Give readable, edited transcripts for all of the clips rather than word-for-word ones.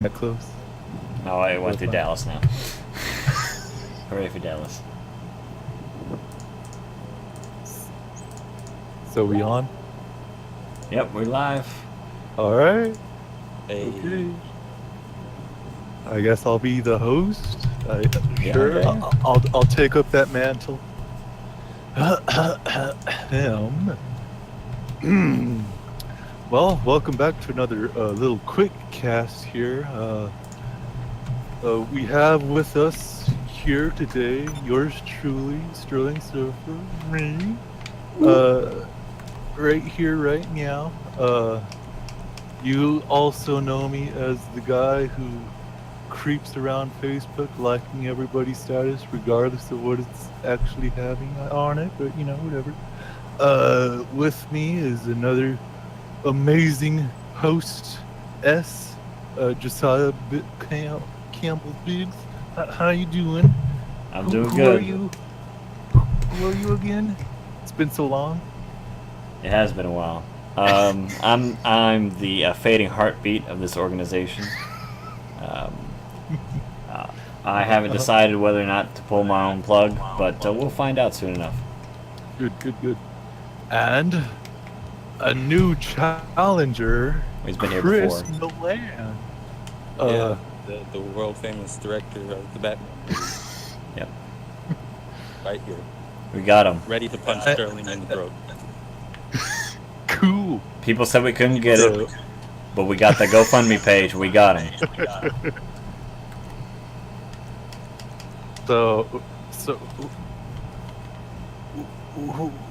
that close. Oh, I went through Dallas now. Hooray for Dallas. So we on? Yep, we're live. All right. Hey. Okay. I guess I'll be the host. Yeah, Sure. yeah. I'll take up that mantle. Well, welcome back to another little quick cast here. We have with us here today yours truly, Sterling Surfer, me. Right here, right now. You also know me as the guy who creeps around Facebook liking everybody's status regardless of what it's actually having on it, but you know, whatever. With me is another amazing host, Josiah Campbell Biggs. How you doing? I'm doing who good. Are you? Who are you again? It's been so long. It has been a while. I'm the fading heartbeat of this organization. I haven't decided whether or not to pull my own plug, but we'll find out soon enough. Good. And a new challenger. He's been here Chris before. Nolan. The world famous director of the Batman movie. Yep. Right here. We got him. Ready to punch Sterling in the throat. Cool. People said we couldn't get it, but we got the GoFundMe page. We got him. So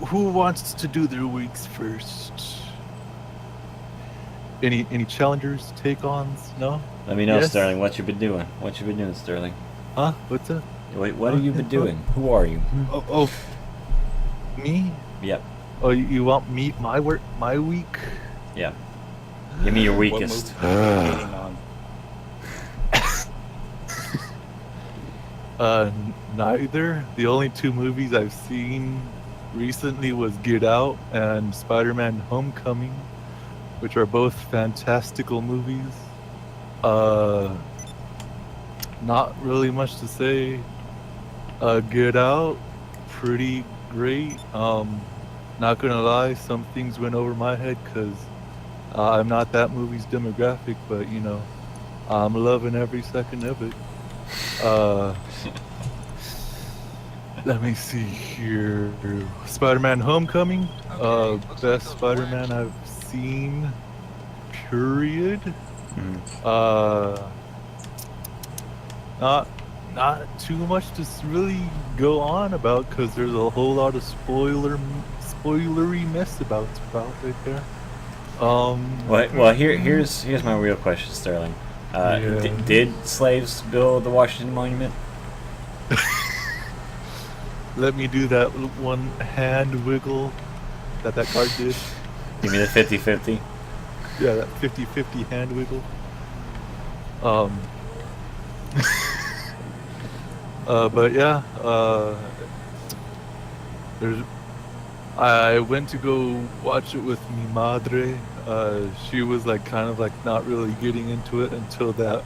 who wants to do their weeks first? Any challengers, take-ons? No? Let me know, Yes? Sterling, what you been doing. What you been doing, Sterling? Huh? What's up? Wait, what have you been doing? Who are you? Oh, me? Yep. Oh, you want me? My week? Yep. Give me your What weakest. movie are you hating on? Neither. The only two movies I've seen recently was Get Out and Spider-Man Homecoming, which are both fantastical movies. Not really much to say. Get Out, pretty great. Not gonna lie, some things went over my head because I'm not that movie's demographic, but you know, I'm loving every second of it. Let me see here. Spider-Man Homecoming, best Spider-Man I've seen, period. Not too much to really go on about because there's a whole lot of spoilery mess about right there. Well, here's my real question, Sterling. Did slaves build the Washington Monument? Let me do that one hand wiggle that card did. Give me the 50-50. Yeah, that 50-50 hand wiggle. But yeah, I went to go watch it with mi madre. She was kind of not really getting into it until that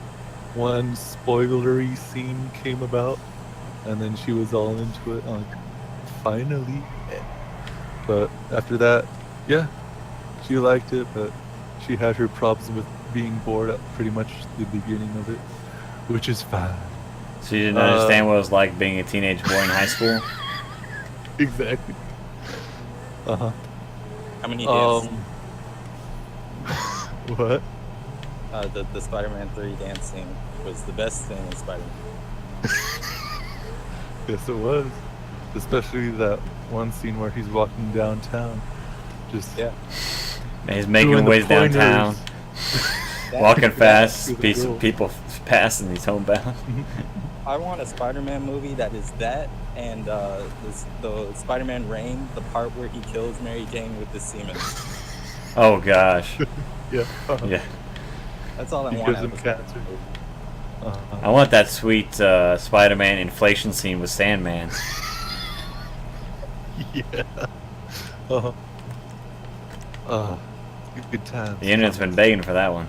one spoilery scene came about, and then she was all into it. I'm like, finally. But after that, yeah, she liked it, but she had her problems with being bored at pretty much the beginning of it, which is fine. So you didn't understand what it was like being a teenage boy in high school? Exactly. How many deaths? What? The Spider-Man 3 dance scene was the best thing in Spider-Man. Yes, it was. Especially that one scene where he's walking downtown. Just Yeah. Man, he's making doing the ways downtown, That- walking fast, to the piece girl. of people passing, he's homebound. I want a Spider-Man movie that is that and the Spider-Man Reign, the part where he kills Mary Jane with the semen. Oh gosh. Yeah. Yeah. That's all I He want. gives him out of cancer. I want that sweet Spider-Man inflation scene with Sandman. Yeah. Good times. The internet's been begging for that one.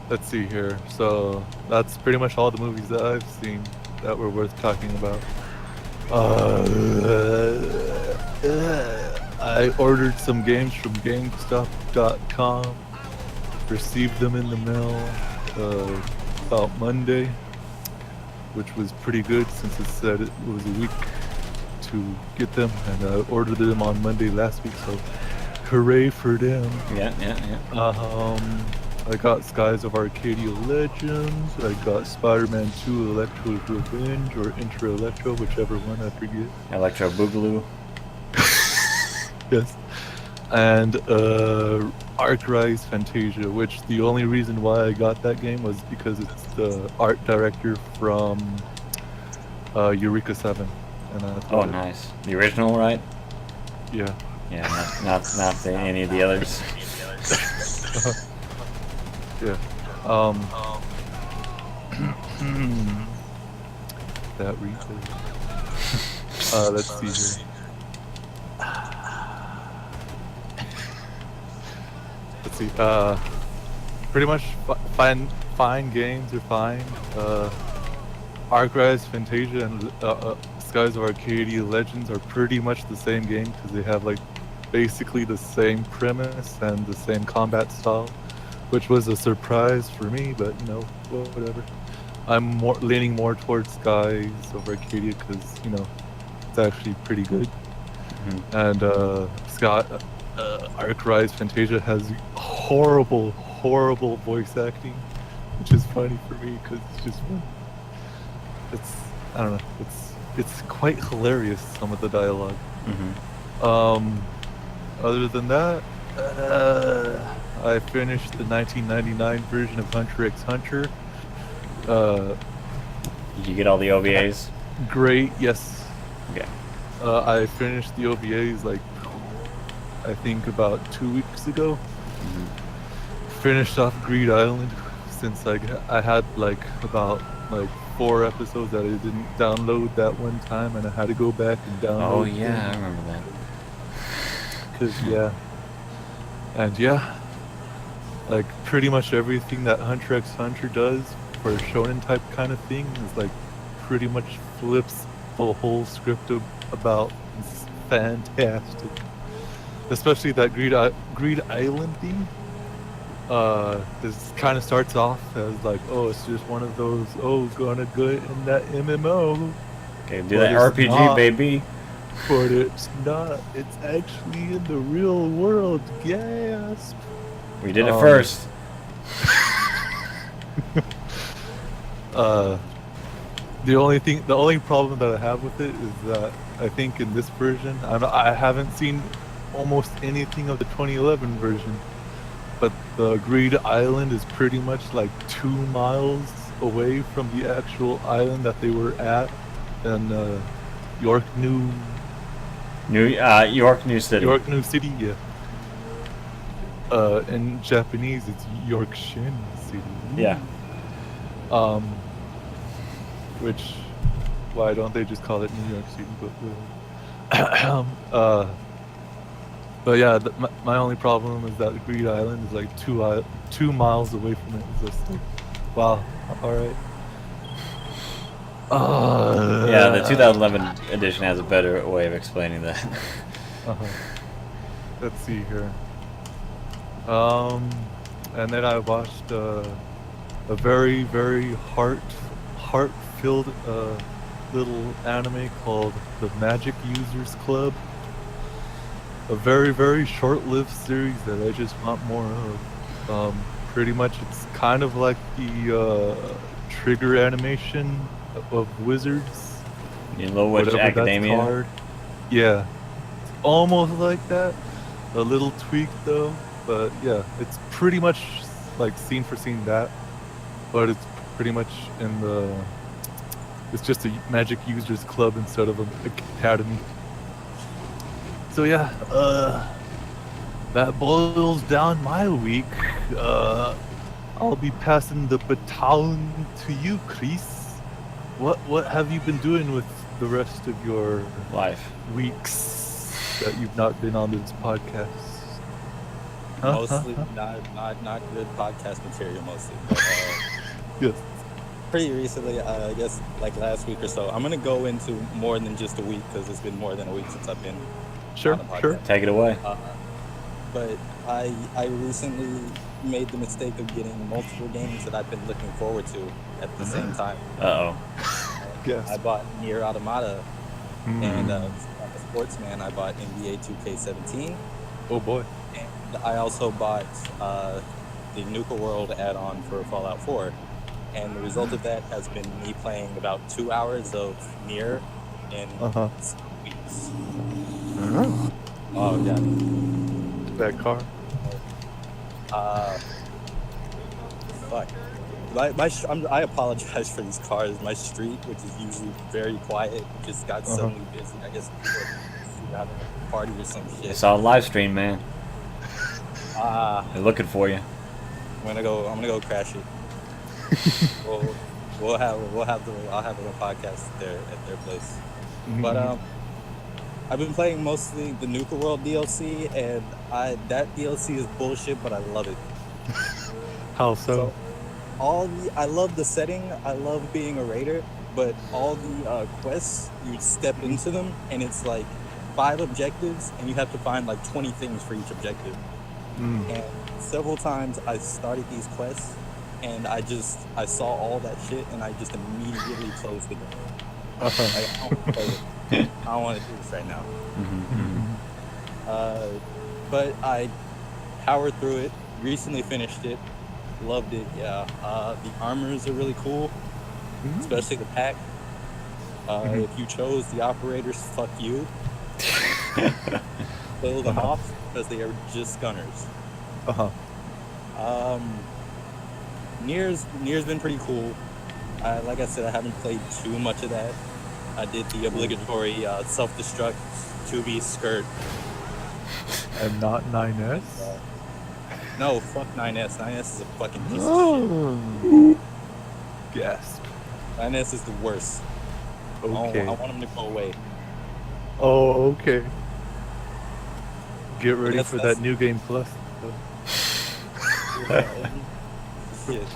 let's see here. So that's pretty much all the movies that I've seen that were worth talking about. I ordered some games from GameStop.com. Received them in the mail about Monday, which was pretty good since it said it was a week to get them, and I ordered them on Monday last week, so hooray for them. Yeah. I got Skies of Arcadia Legends, I got Spider-Man 2 Electro's Revenge, or Intra Electro, whichever one, I forget. Electro Boogaloo. Yes. And Arc Rise Fantasia, which the only reason why I got that game was because it's the art director from Eureka 7. And I thought Nice. The original, right? Yeah. Yeah, not any of the others. Yeah. That reason. Let's see here. Let's see. Pretty much fine games are fine. Arc Rise Fantasia and Skies of Arcadia Legends are pretty much the same game because they have like basically the same premise and the same combat style, which was a surprise for me, but you know, whatever. I'm leaning more towards Skies of Arcadia because you know it's actually pretty good. Mm-hmm. And Arc Rise Fantasia has horrible voice acting, which is funny for me because it's just I don't know, it's quite hilarious, some of the dialogue. Mm-hmm. Other than that, I finished the 1999 version of Hunter x Hunter. Did you get all the OVAs? Great, yes. Okay. I finished the OVAs like I think about 2 weeks ago. Mm-hmm. Finished off Greed Island since I had like about 4 episodes that I didn't download that one time, and I had to go back and download. Oh yeah, I remember that. Like pretty much everything that Hunter x Hunter does for a shonen type kind of thing is like pretty much flips the whole script about. It's fantastic. Especially that Greed Island theme. This kind of starts off as like, oh, it's just one of those, gonna get in that MMO. Okay, do that RPG, baby. But it's not. It's actually in the real world. Gasp. We did it first. The only problem that I have with it is that I think in this version, I haven't seen almost anything of the 2011 version, but the Greed Island is pretty much like 2 miles away from the actual island that they were at in York New City. York New City, yeah. In Japanese, it's Yorkshin City. Yeah. Which, why don't they just call it New York City? But yeah, my only problem is that Greed Island is like 2 miles away from it. It's just like, wow, all right. Yeah, the 2011 edition has a better way of explaining that. Let's see here. And then I watched a very, very heart-filled little anime called The Magic Users Club. A very, very short-lived series that I just want more of. Pretty much, it's kind of like the trigger animation of Wizards. You know Witch Academia? Yeah, it's almost like that. A little tweak though, but yeah, it's pretty much like scene for scene that. But it's pretty much it's just a Magic Users Club instead of an academy. So yeah, that boils down my week. I'll be passing the baton to you, Chris. What have you been doing with the rest of your life weeks that you've not been on this podcast? Mostly not good podcast material mostly. But, Yes. pretty recently, I guess like last week or so. I'm gonna go into more than just a week because it's been more than a week since I've been Sure, on a podcast. sure. Take it away. But I recently made the mistake of getting multiple games that I've been looking forward to at the same time. Uh-oh. Yes. I bought Nier Automata, and I'm a sportsman. I bought NBA 2K17, Oh boy. and I also bought the Nuka World add-on for Fallout 4. And the result of that has been me playing about 2 hours of Nier in 6 weeks. Oh god. That car. Fuck. I apologize for these cars. My street, which is usually very quiet, just got suddenly busy. I guess people are having a party or some shit. It's all live stream, man. I'm They're looking for you. gonna go crash it. I'll have a podcast there at their place. But I've been playing mostly the Nuka World DLC, and that DLC is bullshit, but I love it. How so? I love the setting. I love being a raider, but all the quests, you step into them, and it's like 5 objectives, and you have to find like 20 things for each objective. And several times I started these quests, and I saw all that shit, and I just immediately closed the game. Like, I don't want to do this right now. But I powered through it, recently finished it, loved it, yeah. The armors are really cool, especially the pack. If you chose the operators, fuck you. Kill them off because they are just gunners. Nier's been pretty cool. Like I said, I haven't played too much of that. I did the obligatory self-destruct 2B skirt. And not 9S? No, fuck 9S. 9S is a fucking piece of shit. Gasp. 9S is the worst. Okay. I want him to go away. Oh, okay. Get ready That's- for that's- that new game plus. Shit.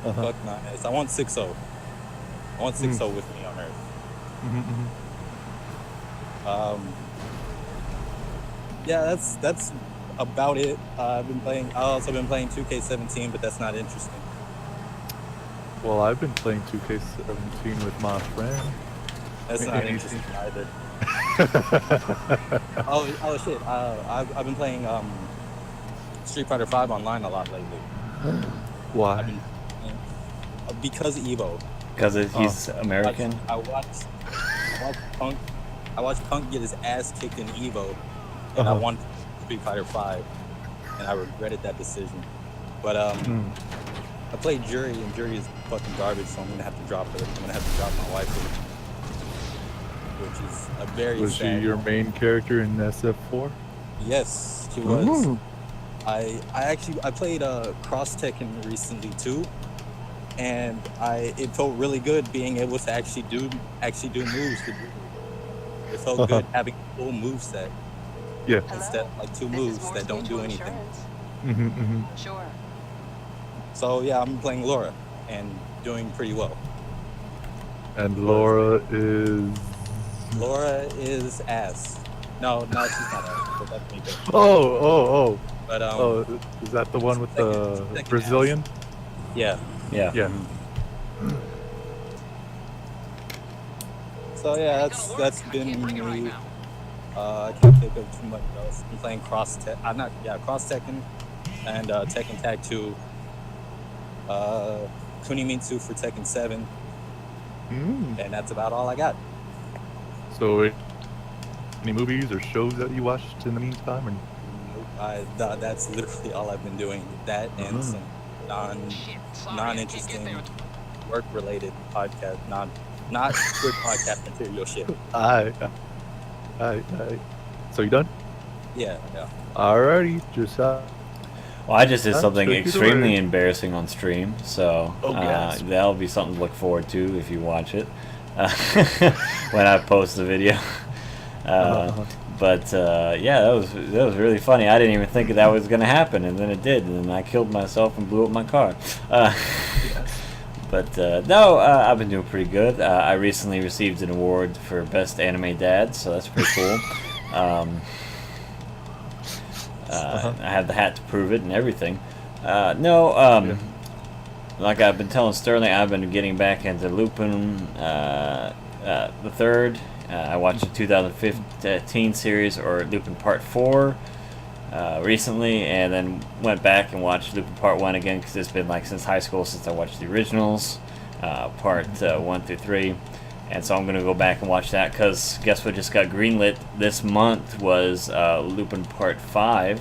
Fuck 9S. I want 6-0. I want 6-0 with me on Earth. Yeah, that's about it. I've also been playing 2K17, but that's not interesting. Well, I've been playing 2K17 with my friend. That's not interesting either. Oh shit. I've been playing Street Fighter 5 online a lot lately. Why? Because Evo. Because he's American? I watched Punk get his ass kicked in Evo, and I wanted Street Fighter 5, and I regretted that decision. But I played Jury, and Jury is fucking garbage, so I'm gonna have to drop it. I'm gonna have to drop my wife, which is a very Was she sad your moment. main character in SF4? Yes, she was. I played Cross Tekken recently too, and it felt really good being able to actually do moves. It felt good having a full move set Yeah. instead of like 2 moves that don't do anything. Sure. So yeah, I'm playing Laura and doing pretty well. And Laura is ass. No, she's not ass. But that's me. Oh. But Is that the one with the second Brazilian? yeah. Yeah. Yeah. So yeah, that's been me. I can't think of too much else. I'm playing Cross Tekken and Tekken Tag 2. Kunimitsu for Tekken 7, and that's about all I got. So, any movies or shows that you watched in the meantime? Or... That's literally all I've been doing. That and some non-interesting work-related podcast, not good podcast material shit. Aye. So you done? Yeah. Alrighty, Josiah. Well, I just did something take it extremely away. embarrassing on stream, so yes. that'll be something to look forward to if you watch it when I post the video. But yeah, that was really funny. I didn't even think that was gonna happen, and then it did, and then I killed myself and blew up my car. But no, I've been doing pretty good. I recently received an award for Best Anime Dad, so that's pretty cool. I have the hat to prove it and everything. Like I've been telling Sterling, I've been getting back into Lupin the Third. I watched the 2015 series, or Lupin Part 4, recently, and then went back and watched Lupin Part 1 again, because it's been like since high school since I watched the originals, Part 1 through 3. And so I'm going to go back and watch that, because guess what just got greenlit this month was Lupin Part 5.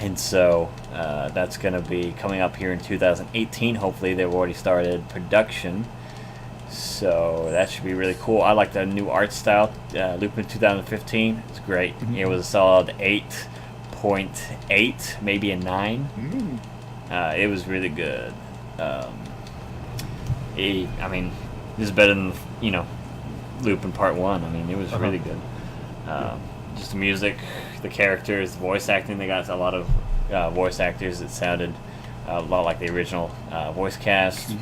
And so that's going to be coming up here in 2018. Hopefully they've already started production. So that should be really cool. I like the new art style. Lupin 2015. It's great. It was a solid 8.8, maybe a 9. It was really good. I mean, this is better than, Lupin Part 1. I mean, it was really good. Just the music, the characters, the voice acting. They got a lot of voice actors that sounded a lot like the original voice cast.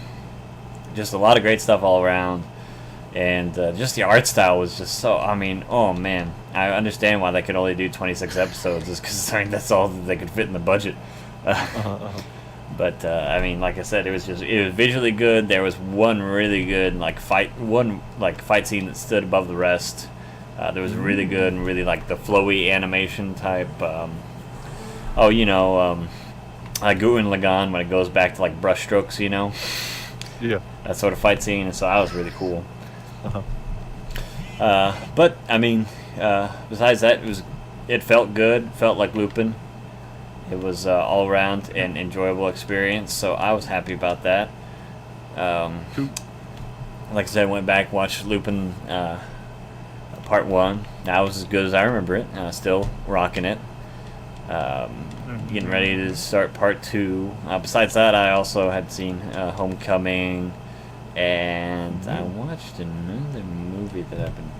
Just a lot of great stuff all around. And just the art style was just so, I mean, oh man. I understand why they could only do 26 episodes, just because, I mean, that's all that they could fit in the budget. But I mean, like I said, it was visually good. There was one really good fight scene that stood above the rest. There was really good and really like the flowy animation type. Gurren Lagann, when it goes back to like brush strokes, Yeah. that sort of fight scene. And so that was really cool. But I mean, besides that, it felt good. Felt like Lupin. It was all around an enjoyable experience, so I was happy about that. Like I said, I went back, watched Lupin Part 1. That was as good as I remember it. Still rocking it. Getting ready to start Part 2. Besides that, I also had seen Homecoming, and I watched another movie that I've been...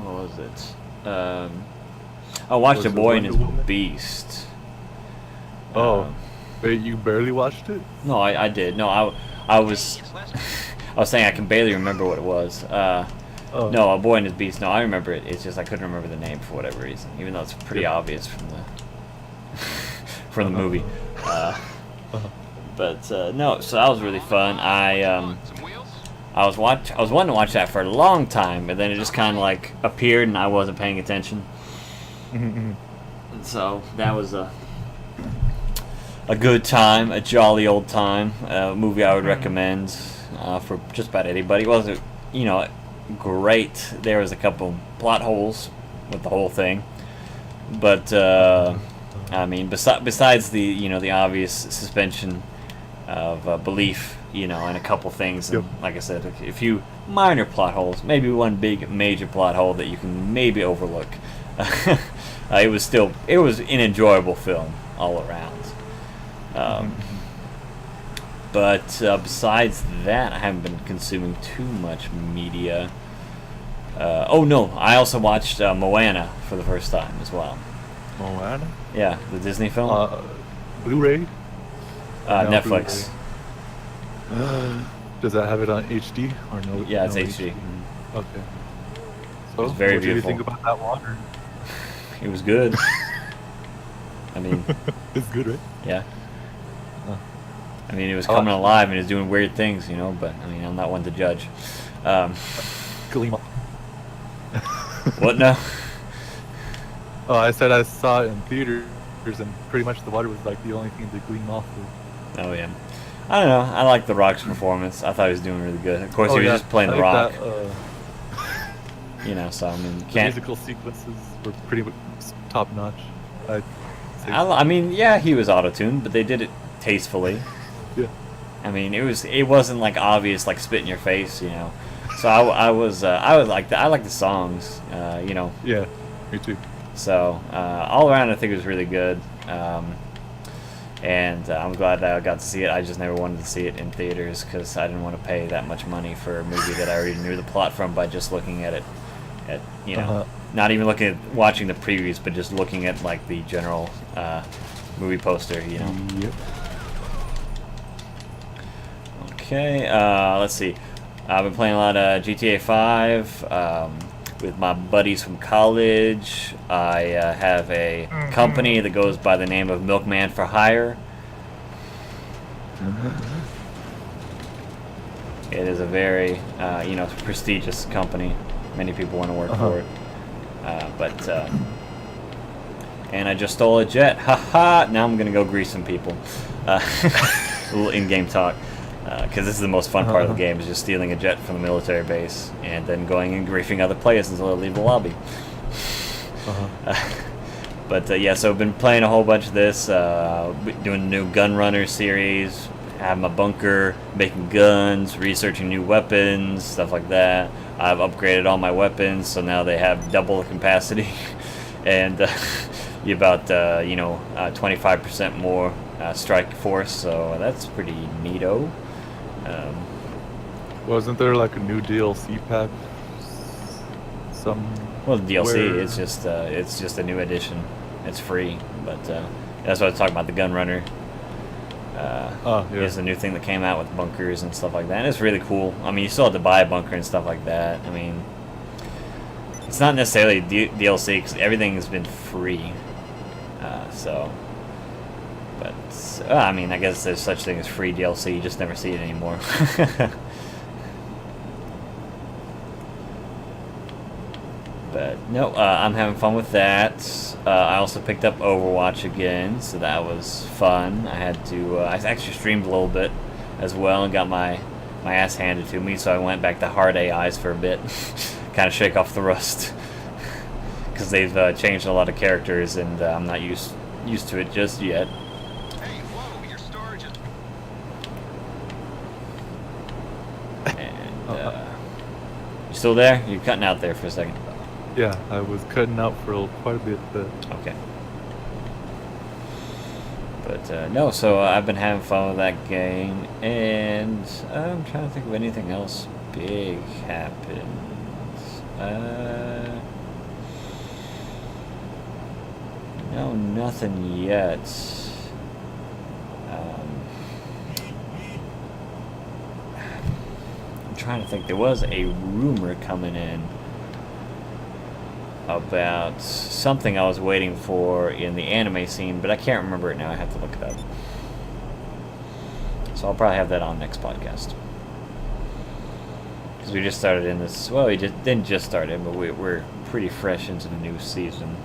What was it? I watched A Boy and His Beast. Wait, you barely watched it? No, I did. No, I was I was saying I can barely remember what it was. No, A Boy and His Beast. No, I remember it. It's just I couldn't remember the name for whatever reason, even though it's pretty obvious from the movie. But no, so that was really fun. I was wanting to watch that for a long time, but then it just kind of like appeared and I wasn't paying attention. And so that was a good time, a jolly old time. A movie I would recommend for just about anybody. It wasn't, great. There was a couple plot holes with the whole thing, but I mean, besides the the obvious suspension of belief, and a couple things, and like I said, a few minor plot holes, maybe one big major plot hole that you can maybe overlook. It was an enjoyable film all around. But besides that, I haven't been consuming too much media. I also watched Moana for the first time as well. Moana? Yeah, the Disney film. Blu-ray? Netflix. Blu-ray. Does that have it on HD or no? Yeah, it's no HD. Okay. So, It's very what do you beautiful. think about that water? It was good. I mean, It's good, right? yeah. I mean, it was coming alive and it was doing weird things, but I mean, I'm not one to judge. Gleam. What now? Oh, I said I saw it in theaters, and pretty much the water was like the only thing to gleam off of. Oh, yeah. I don't know. I like The Rock's performance. I thought he was doing really good. Of course, he was just playing The Rock. So I mean, you the can't. musical sequences were pretty much top notch. I mean, yeah, he was auto-tuned, but they did it tastefully. Yeah. I mean, it wasn't like obvious, like spit in your face, So I was like I like the songs, Yeah, me too. So all around, I think it was really good. And I'm glad that I got to see it. I just never wanted to see it in theaters because I didn't want to pay that much money for a movie that I already knew the plot from by just looking at it, not even watching the previews, but just looking at like the general movie poster, you know. Yep. Okay, let's see. I've been playing a lot of GTA 5 with my buddies from college. I have a company that goes by the name of Milkman for Hire. It is a very, prestigious company. Many people want to work for it. And I just stole a jet. Haha! Now I'm gonna go grease some people. A little in-game talk. Because this is the most fun part of the game, is just stealing a jet from the military base and then going and griefing other players until they leave the lobby. Yeah, so I've been playing a whole bunch of this, doing a new gun runner series, have my bunker, making guns, researching new weapons, stuff like that. I've upgraded all my weapons, so now they have double the capacity, and about 25% more strike force. So that's pretty neato. Wasn't there like a new DLC pack? Well, the DLC it's just a new edition. It's free, but that's what I was talking about. The gun runner. Is the new thing that came out with bunkers and stuff like that. And it's really cool. I mean, you still have to buy a bunker and stuff like that. I mean, it's not necessarily DLC because everything has been free. I mean, I guess there's such thing as free DLC. You just never see it anymore. But no, I'm having fun with that. I also picked up Overwatch again, so that was fun. I had to. I actually streamed a little bit as well and got my ass handed to me, so I went back to hard AIs for a bit, kind of shake off the rust, because they've changed a lot of characters, and I'm not used to it just yet. Hey, whoa, your storage is... And you still there? You're cutting out there for a second. Yeah, I was cutting out for quite a bit, but Okay. But no, so I've been having fun with that game, and I'm trying to think of anything else big happened. No, nothing yet. I'm trying to think. There was a rumor coming in about something I was waiting for in the anime scene, but I can't remember it now. I have to look it up. So I'll probably have that on next podcast. Because we just started in this... Well, we didn't just start in, but we're pretty fresh into the new season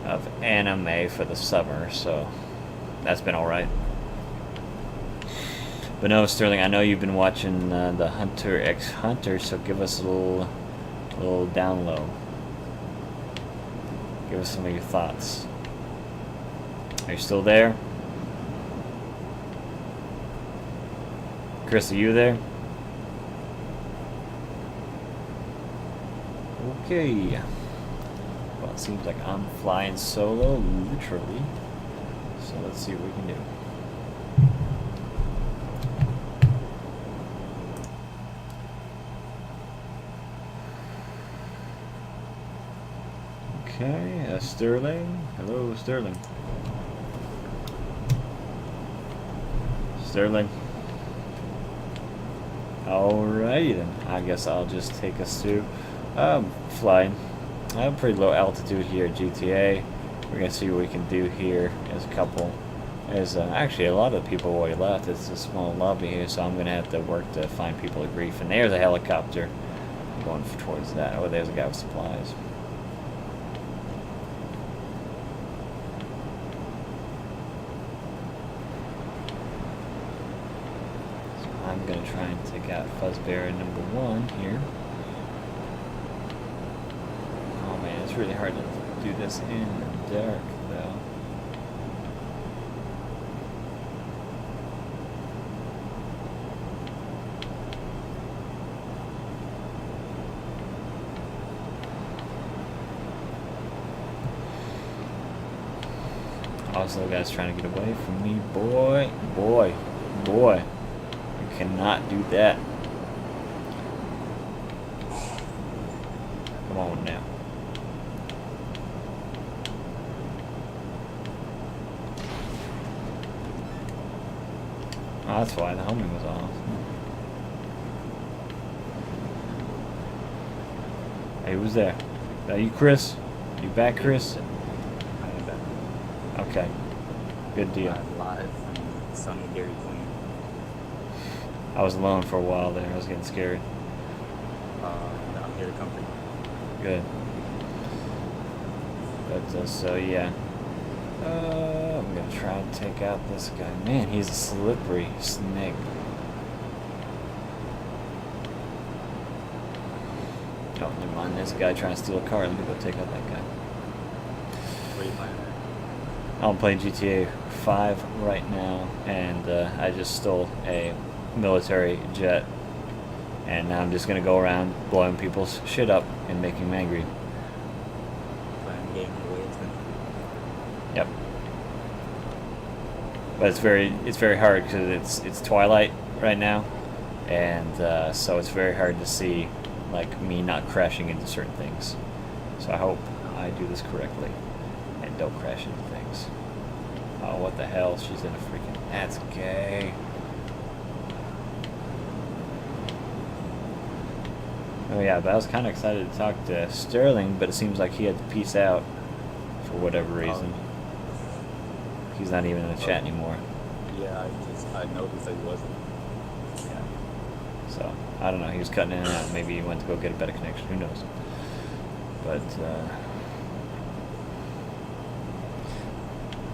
of anime for the summer, so that's been alright. But no, Sterling, I know you've been watching the Hunter x Hunter, so give us a little down low. Give us some of your thoughts. Are you still there? Chris, are you there? Okay. Well, it seems like I'm flying solo, literally. So let's see what we can do. Okay, Sterling. Hello, Sterling. Sterling. Alrighty then. I guess I'll just take us through. Flying. I'm pretty low altitude here at GTA. We're gonna see what we can do here. There's a couple. There's actually a lot of people already left. It's a small lobby here, so I'm gonna have to work to find people to grief. And there's a helicopter. I'm going towards that. Oh, there's a guy with supplies. I'm going to try and take out Fuzzbear number 1 here. Oh man, it's really hard to do this in the dark though. Also, guys trying to get away from me. Boy. You cannot do that. Come on now. Oh, that's why the homing was off. Hey, who's there? Are you Chris? You back, Chris? I am back. Okay. Good deal. I'm live from sunny Dairy Queen. I was alone for a while there. I was getting scared. I'm here to comfort you. Good. But, so, yeah. I'm gonna try and take out this guy. Man, he's a slippery snake. Oh, never mind. There's a guy trying to steal a car. Let me go take out that guy. Where are you playing at? I'm playing GTA 5 right now, and I just stole a military jet. And now I'm just gonna go around blowing people's shit up and making them angry. Playing the game the way it's been. Yep. But it's very hard because it's twilight right now, and so it's very hard to see like me not crashing into certain things. So I hope I do this correctly and don't crash into things. Oh, what the hell? She's in a freaking... That's gay. Oh yeah, but I was kind of excited to talk to Sterling, but it seems like he had to peace out for whatever reason. He's not even in the chat anymore. Yeah, I noticed that he wasn't. Yeah. So, I don't know. He was cutting in and out. Maybe he went to go get a better connection. Who knows? But,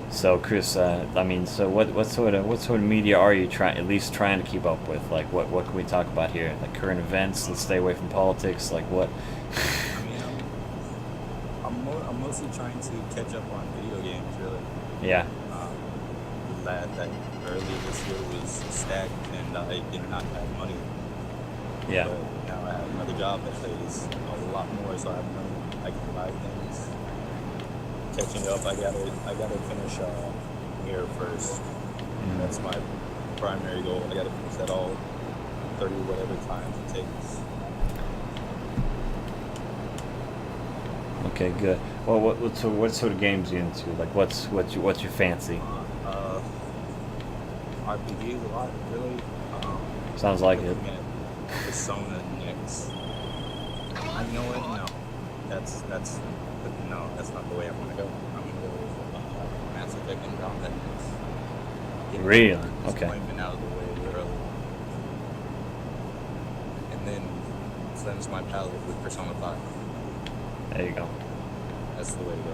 so Chris, I mean, so what sort of media are you at least trying to keep up with? Like, what can we talk about here? Like current events. Let's stay away from politics. Like what? I mean, I'm mostly trying to catch up on video games, really. Yeah. That earlier this year was stacked, and I did not have money. Yeah. But now I have another job that pays a lot more, so I have money. I can buy things. Catching up, I gotta finish Mirror first. That's my primary goal. I gotta finish that all 30 whatever times it takes. Okay, good. Well, what sort of games are you into? Like, what's your fancy? RPGs a lot, really. Sounds like it. Looking at Persona next. You know what? No, that's not the way I want to go. I'm gonna go with Mass Effect and drop that next. Get Really? the Okay. disappointment out of the way early, and then cleanse my palate with Persona 5. There you go. That's the way to go.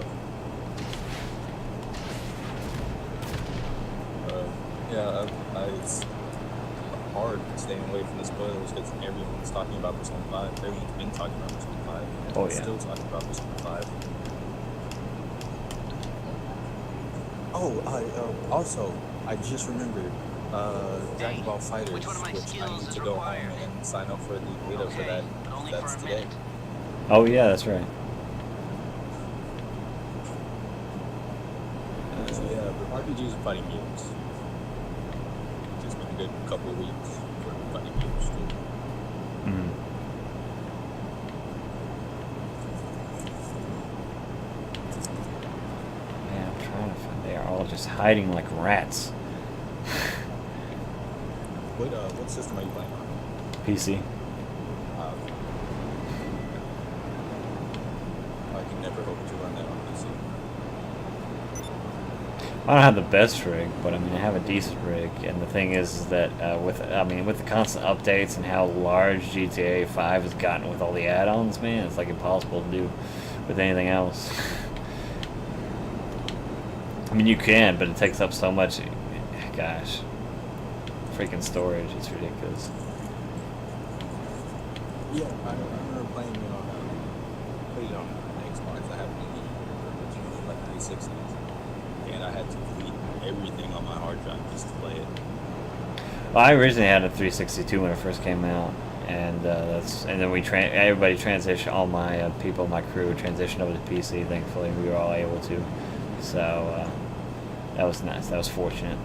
It's hard staying away from the spoilers because everyone's talking about Persona 5. Everyone's been talking about Persona 5. And Oh, yeah. Still talking about Persona 5. Oh, also, I just remembered Dragon Ball Fighters, Which one of my which I skills need is to go required? home and sign up for the beta for that. but only That's for a today. minute. Oh yeah, that's right. So yeah, but RPGs and fighting games. It's been a good couple of weeks for fighting games too. Mm. Man, I'm trying to find. They are all just hiding like rats. What system are you playing on? PC. I can never hope to run that on PC. I don't have the best rig, but I mean I have a decent rig. And the thing is that with the constant updates and how large GTA 5 has gotten with all the add-ons, man, it's like impossible to do with anything else. I mean you can, but it takes up so much. Gosh, freaking storage, it's ridiculous. Yeah, I remember playing it on Xbox. I have the original like 360s, and I had to delete everything on my hard drive just to play it. Well, I originally had a 362 when it first came out, and then everybody transitioned. All my people, my crew, transitioned over to PC. Thankfully, we were all able to. So that was nice. That was fortunate.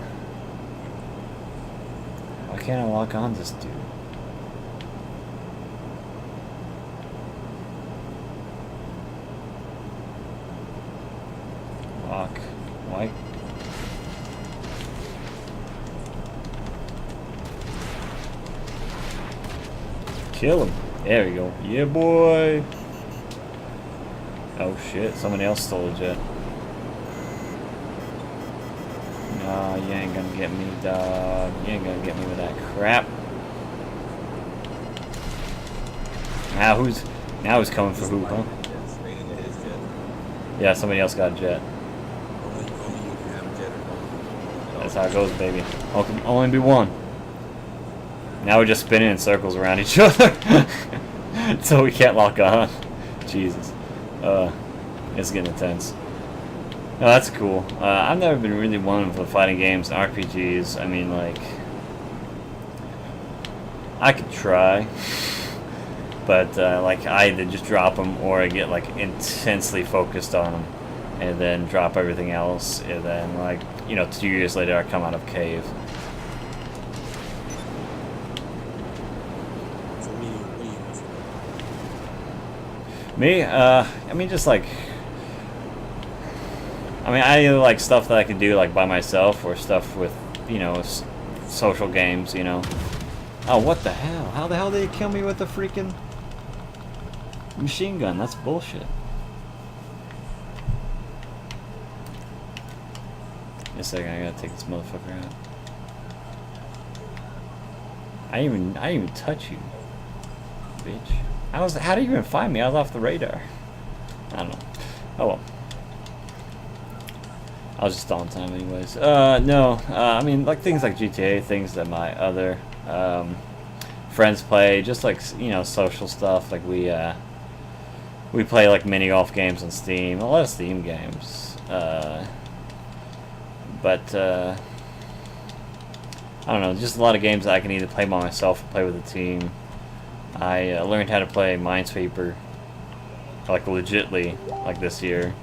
Why can't I lock on this dude? Lock. Why? Kill him. There we go. Yeah, boy. Oh shit, somebody else stole a jet. Nah, you ain't gonna get me, dog. You ain't gonna get me with that crap. Now who's coming for who, huh? Straight into his jet. Yeah, somebody else got a jet. Only you can have a jet or That's how it goes, baby. Only be one. Now we're just spinning in circles around each other. So we can't lock on. Jesus. It's getting intense. No, that's cool. I've never been really one for fighting games and RPGs. I mean, like, I could try, but like, I either just drop them or I get like intensely focused on them, and then drop everything else, and then like, you know, 2 years later I come out of cave. So what do you miss? Me, I mean, just like, I mean, I either like stuff that I can do like by myself or stuff with, you know, social games, you know. Oh, what the hell? How the hell did he kill me with a freaking machine gun? That's bullshit. Just a second, I gotta take this motherfucker out. I didn't even touch you, bitch. How did you even find me? I was off the radar. I don't know. Oh well. I was just on time anyways. No, I mean, like things like GTA, things that my other friends play, just like, you know, social stuff. Like we play like mini golf games on Steam, a lot of Steam games. But I don't know, just a lot of games that I can either play by myself or play with a team. I learned how to play Minesweeper, like legitly, like this year.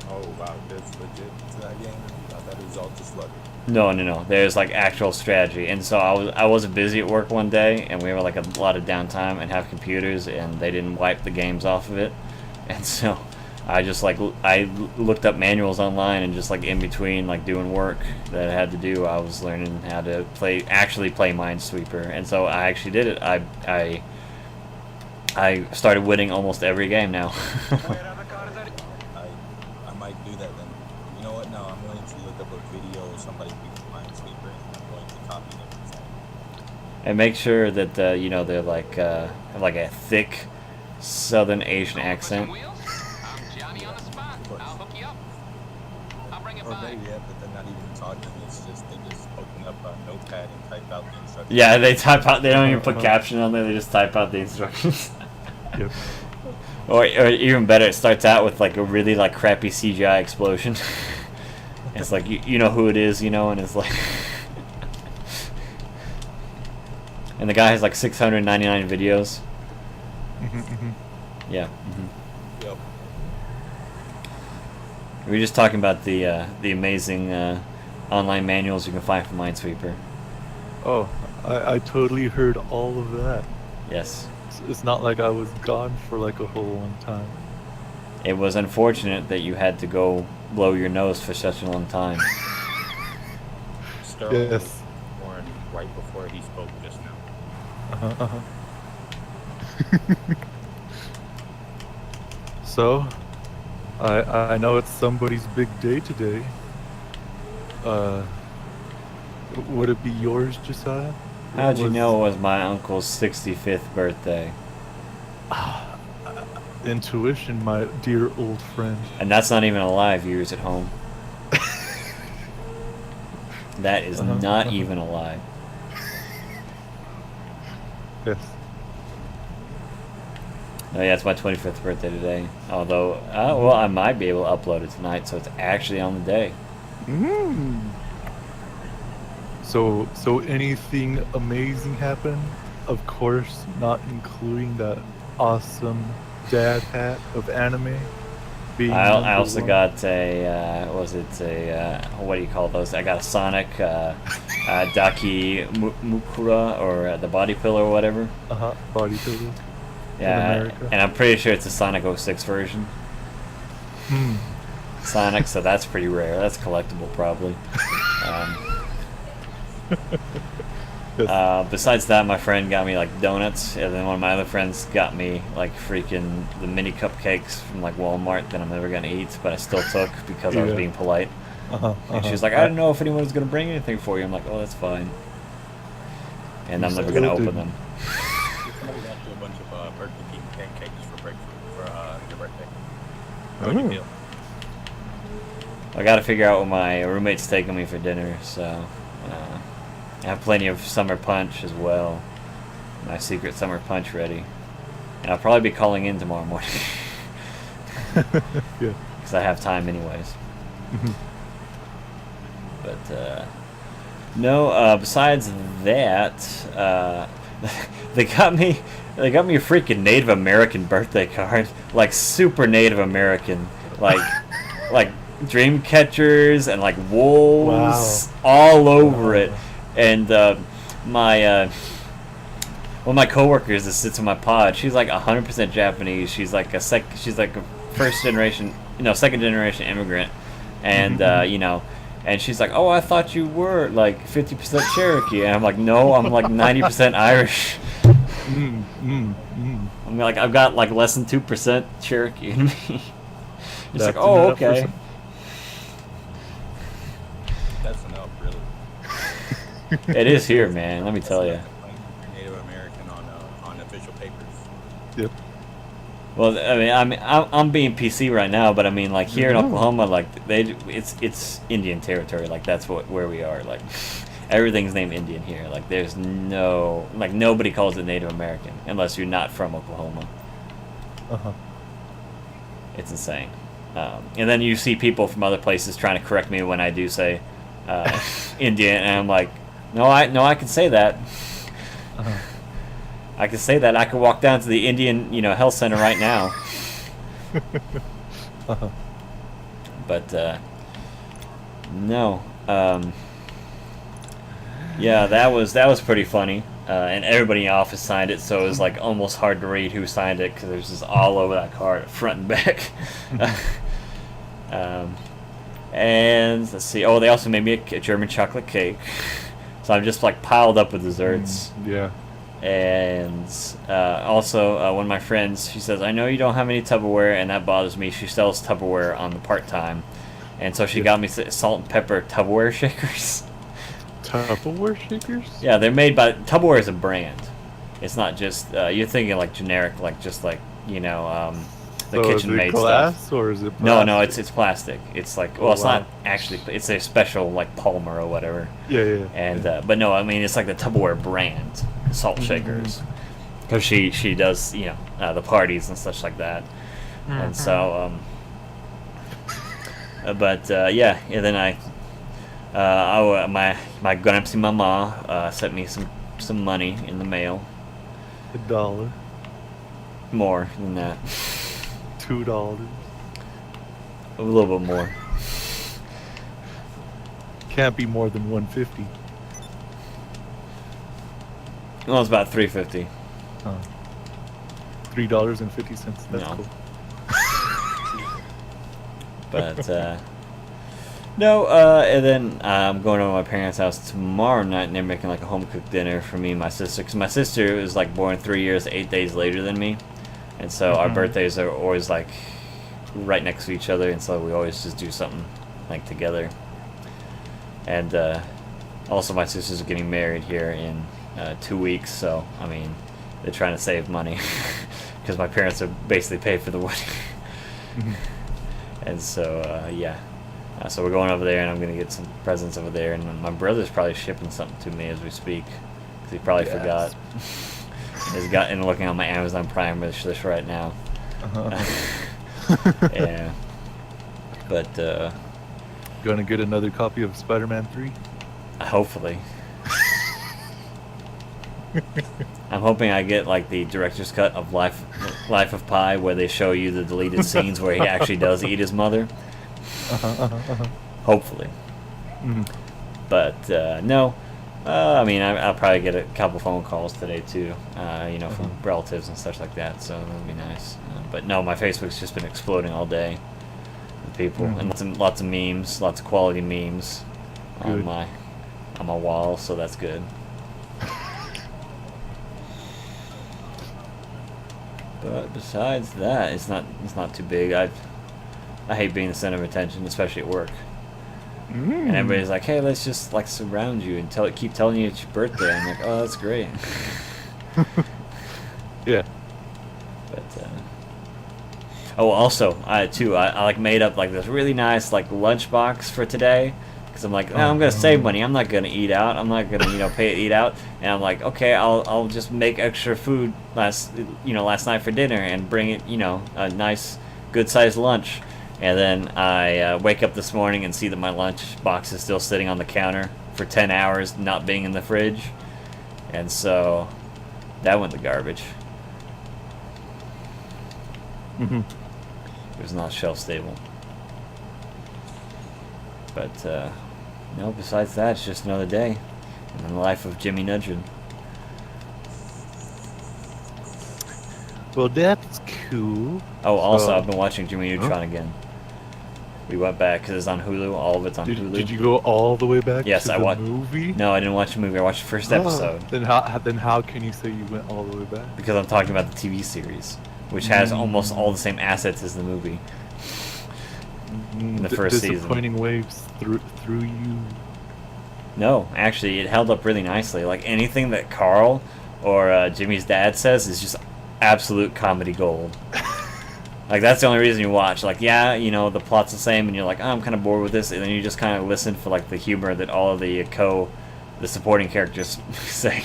Oh wow, that's legit to that game. I thought that was all just luck. No. There's like actual strategy, and so I wasn't busy at work one day, and we were like a lot of downtime and have computers, and they didn't wipe the games off of it, and so I just like I looked up manuals online, and just like in between like doing work that I had to do, I was learning how to actually play Minesweeper, and so I actually did it. I started winning almost every game now. I might do that then. You know what? No, I'm going to look up a video of somebody being Minesweeper, and I'm going to copy them. And make sure that you know, they're like have like a thick Southern Asian accent. I'm Johnny on the spot. I'll hook you up. I'll bring it Or by. better yet, but they're not even talking. It's just they just open up a notepad and type out the instructions. Yeah, they type out. They don't even put caption on there. They just type out the instructions. Yep. Or even better, it starts out with like a really like crappy CGI explosion. It's like you know who it is, you know, and it's like, and the guy has like 699 videos. Yeah. Yep. We were just talking about the amazing online manuals you can find for Minesweeper. Oh, I totally heard all of that. Yes. It's not like I was gone for like a whole long time. It was unfortunate that you had to go blow your nose for such a long time. Sterling was Yes. born right before he spoke just now. So, I know it's somebody's big day today. Would it be yours, Josiah? How'd you know it was my uncle's 65th birthday? Intuition, my dear old friend. And that's not even a lie, viewers at home. That is not even a lie. Yes. Oh yeah, it's my 25th birthday today. Although, well, I might be able to upload it tonight, so it's actually on the day. So anything amazing happen? Of course, not including that awesome dad hat of anime. Being I number also one. got a, what do you call those? I got a Sonic, Daki Mukura, or the Body Pillow or whatever. Body pillow. Yeah, America. and I'm pretty sure it's a Sonic 06 version. Sonic, so that's pretty rare. That's collectible, probably. Besides that, my friend got me like donuts, and then one of my other friends got me like freaking the mini cupcakes from like Walmart that I'm never gonna eat, but I still took because I was being polite. And she was like, I didn't know if anyone was gonna bring anything for you. I'm like, oh, that's fine. And I'm never gonna open them. Somebody got you a bunch of Burger King pancakes for your birthday. Oh. Good deal. I gotta figure out what my roommate's taking me for dinner, so I have plenty of summer punch as well. My secret summer punch ready. And I'll probably be calling in tomorrow morning. Yeah. Because I have time anyways. But, no, besides that, they got me a freaking Native American birthday card. Like, super Native American. Like dream catchers and, like, wolves all over it. And one of my coworkers that sits in my pod, she's like 100% Japanese. She's like she's like a second generation immigrant, and and she's like, oh, I thought you were like 50% Cherokee, and I'm like, no, I'm like 90% Irish. I'm like, I've got like less than 2% Cherokee in me. It's like, oh, okay. That's enough, really. It is here, man. Let me tell you. Native American on official papers. Yep. Well, I mean, I'm being PC right now, but I mean, like here in Oklahoma, like it's Indian territory. Like that's where we are. Like everything's named Indian here. Like there's nobody calls it Native American unless you're not from Oklahoma. It's insane. And then you see people from other places trying to correct me when I do say Indian, and I'm like, no, I can say that. I can say that. I can walk down to the Indian, health center right now. But no. Yeah, that was pretty funny. And everybody in the office signed it, so it was like almost hard to read who signed it because there's just all over that card, front and back. And let's see. Oh, they also made me a German chocolate cake. So I'm just like piled up with desserts. Yeah. And also, one of my friends, she says, I know you don't have any Tupperware, and that bothers me. She sells Tupperware on the part-time. And so she got me salt and pepper Tupperware shakers. Tupperware shakers? Yeah, they're made by... Tupperware is a brand. It's not just... you're thinking like generic, like just like, the kitchen-made stuff. Glass or is it plastic? No, it's plastic. It's like... Well, it's not actually... It's a special, like, polymer or whatever. Yeah. And, but no, I mean, it's like the Tupperware brand. Salt shakers, because she does the parties and such like that, and so yeah, and then my grandpa mama sent me some money in the mail. $1. More than that. $2. A little bit more. Can't be more than $1.50. Well, it's about $3.50. $3.50. That's No. cool. But no, and then I'm going over to my parents' house tomorrow night, and they're making like a home cooked dinner for me and my sister. Because my sister is like born 3 years, 8 days later than me, and so our birthdays are always like right next to each other, and so we always just do something like together. And also, my sisters are getting married here in 2 weeks, so I mean, they're trying to save money because my parents are basically paid for the wedding. And so yeah, so we're going over there, and I'm gonna get some presents over there, and my brother's probably shipping something to me as we speak because he probably forgot. He's gotten looking on my Amazon Prime wish list right now. Yeah, but Gonna get another copy of Spider-Man 3? hopefully. I'm hoping I get like the director's cut of Life of Pi, where they show you the deleted scenes where he actually does eat his mother. Hopefully. But no, I mean, I'll probably get a couple phone calls today too, from relatives and such like that. So that'll be nice. But no, my Facebook's just been exploding all day with people, and lots of memes, lots of quality memes on my wall. So that's good. But besides that, it's not too big. I hate being the center of attention, especially at work. And everybody's like, "Hey, let's just like surround you and keep telling you it's your birthday." I'm like, "Oh, that's great." Yeah. But oh, also, I like made up like this really nice like lunchbox for today. Because I'm like, I'm gonna save money. I'm not gonna eat out. I'm not gonna pay to eat out. And I'm like, okay, I'll just make extra food last night for dinner and bring it, a nice good sized lunch. And then I wake up this morning and see that my lunch box is still sitting on the counter for 10 hours, not being in the fridge. And so that went to garbage. Mm-hmm. It was not shelf stable. But no, besides that, it's just another day in the life of Jimmy Nudgen. Well, that's cool. Oh, also, I've been watching Jimmy Neutron again. We went back because it's on Hulu. All of it's on Hulu. Did you go all the way back Yes, to I the watched. movie? No, I didn't watch the movie. I watched the first episode. Then how can you say you went all the way back? Because I'm talking about the TV series, which has almost all the same assets as the movie. In the first season. Disappointing waves through you. No, actually, it held up really nicely. Like anything that Carl or Jimmy's dad says is just absolute comedy gold. Like that's the only reason you watch. Like, yeah, the plot's the same, and you're like, oh, I'm kind of bored with this, and then you just kind of listen for like the humor that all of the supporting characters say.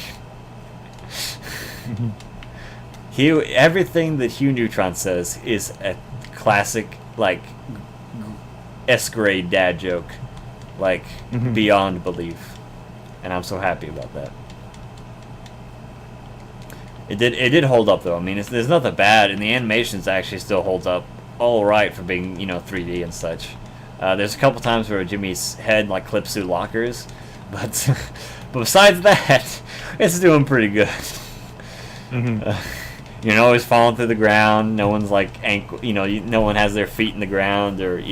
Everything that Hugh Neutron says is a classic like S-grade dad joke, like beyond belief, and I'm so happy about that. It did hold up though. I mean, there's nothing bad, and the animations actually still holds up all right for being 3D and such. There's a couple times where Jimmy's head like clips through lockers, but besides that, it's doing pretty good. Always falling through the ground. No one's like no one has their feet in the ground, or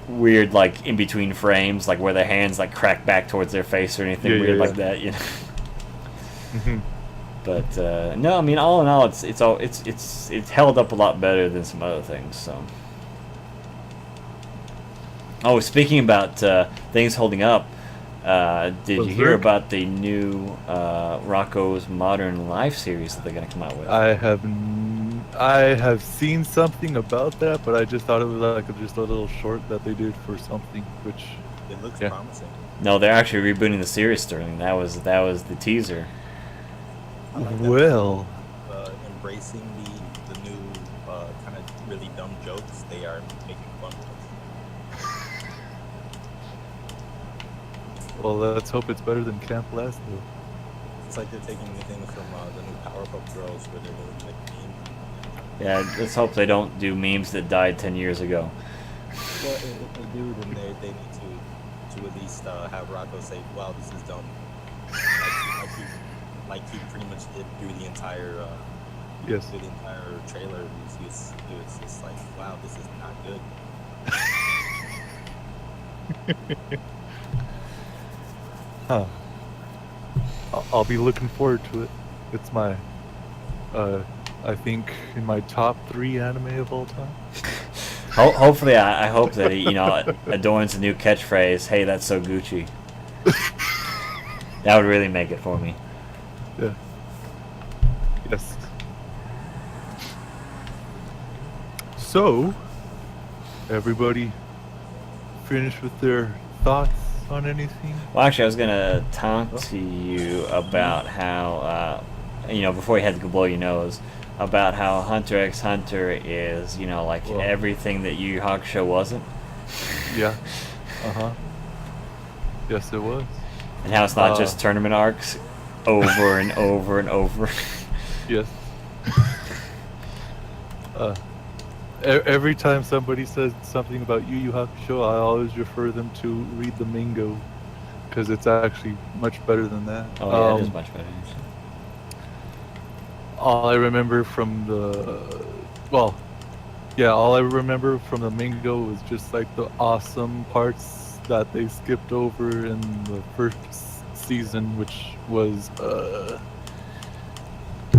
weird like in between frames, like where their hands like crack back towards their face or anything weird like that. But no, I mean, all in all, it's held up a lot better than some other things. So, oh, speaking about things holding up, did you hear about the new Rocco's Modern Life series that they're gonna come out with? I have seen something about that, but I just thought it was like just a little short that they did for something, which It looks promising. No, they're actually rebooting the series, Sterling. That was the teaser. I like that. Well, Embracing the new kind of really dumb jokes they are making fun of. well, let's hope it's better than Camp Last though. It's like they're taking the things from the new Powerpuff Girls where they're doing like memes. Yeah, let's hope they don't do memes that died 10 years ago. Well, if they do, then they need to at least have Rocco say, "Wow, this is dumb," like he pretty much did through the entire Yes. through the entire trailer. He was just like, "Wow, this is not good." Huh. I'll be looking forward to it. It's my, I think in my top 3 anime of all time. Hopefully, I hope that he, adorns a new catchphrase. Hey, that's so Gucci. That would really make it for me. Yeah. Yes. So, everybody finished with their thoughts on anything? Well, actually, I was gonna talk to you about how, before you had to go blow your nose, about how Hunter x Hunter is, everything that Yu Yu Hakusho wasn't. Yeah. Yes, it was. And how it's not just tournament arcs over and over and over. Yes. Every time somebody says something about Yu Yu Hakusho, I always refer them to read the Mingo, because it's actually much better than that. Oh yeah, it is much better. All I remember from all I remember from the Mingo was just like the awesome parts that they skipped over in the first season, which was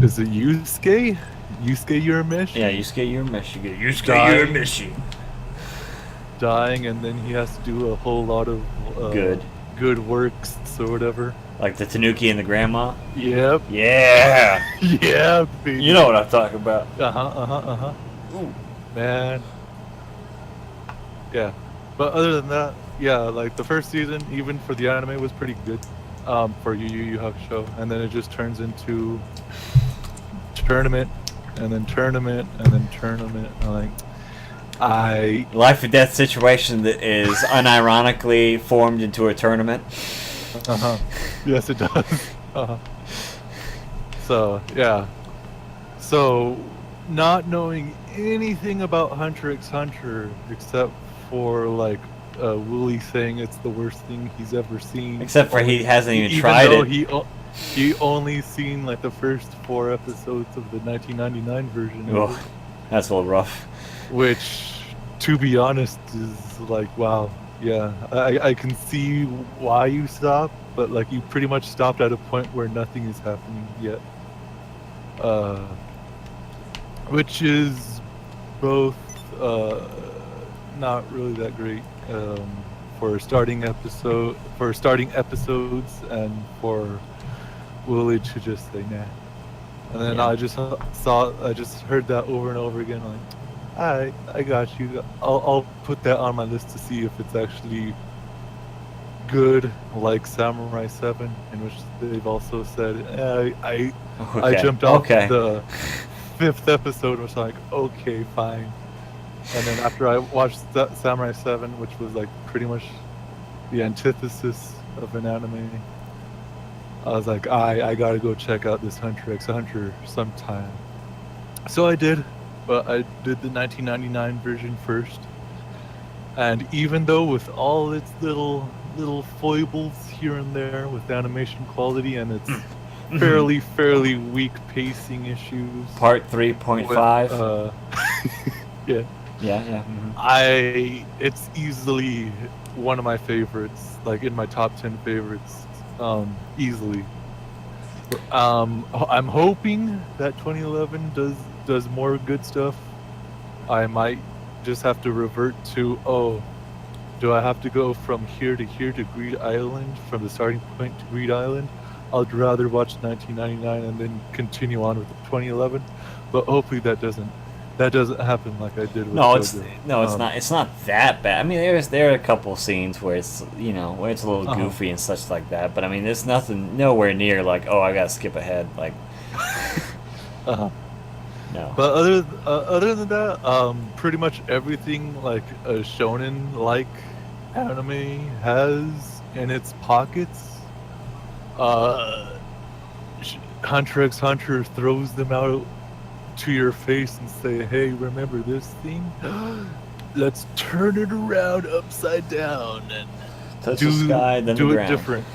Is it Yusuke? Yusuke Urameshi? Yeah, Yusuke Urameshi. Yusuke Dying. Urameshi. Dying, and then he has to do a whole lot of good works or whatever. Like the Tanuki and the grandma? Yep. Yeah! Yeah, baby. You know what I'm talking about. Ooh. Man. Yeah. But other than that, yeah, like the first season, even for the anime, was pretty good. For Yu Yu Hakusho, and then it just turns into tournament, and then tournament, and then tournament. Life or death situation that is unironically formed into a tournament. Yes, it does. So yeah. So not knowing anything about Hunter x Hunter except for like Wooly saying it's the worst thing he's ever seen. Except for he hasn't even tried it. He only seen like the first 4 episodes of the 1999 version. Oh, that's a little rough. Which, to be honest, is like, wow, yeah, I can see why you stopped, but like you pretty much stopped at a point where nothing is happening yet. Which is both not really that great for starting episodes and for Willie to just say nah. And then I just heard that over and over again, like, alright, I got you. I'll put that on my list to see if it's actually good, like Samurai 7, in which they've also said I jumped off the 5th episode and was like, okay, fine. And then after I watched Samurai 7, which was like pretty much the antithesis of an anime, I was like, I gotta go check out this Hunter x Hunter sometime. So I did, but I did the 1999 version first. And even though with all its little foibles here and there with animation quality and its fairly weak pacing issues. Part 3.5. Yeah. Yeah. It's easily one of my favorites, like in my top 10 favorites, easily. I'm hoping that 2011 does more good stuff. I might just have to revert to, do I have to go from here to Greed Island, from the starting point to Greed Island? I'd rather watch 1999 and then continue on with 2011, but hopefully that doesn't happen like I did with JoJo. It's not that bad. I mean, there are a couple scenes where it's where it's a little goofy and such like that. But I mean, there's nowhere near like, I gotta skip ahead. Like, no. But other than that, pretty much everything like a shonen like anime has in its pockets. Hunter x Hunter throws them out to your face and say, hey, remember this thing? Let's turn it around upside down and touch the sky, then do the it ground. different.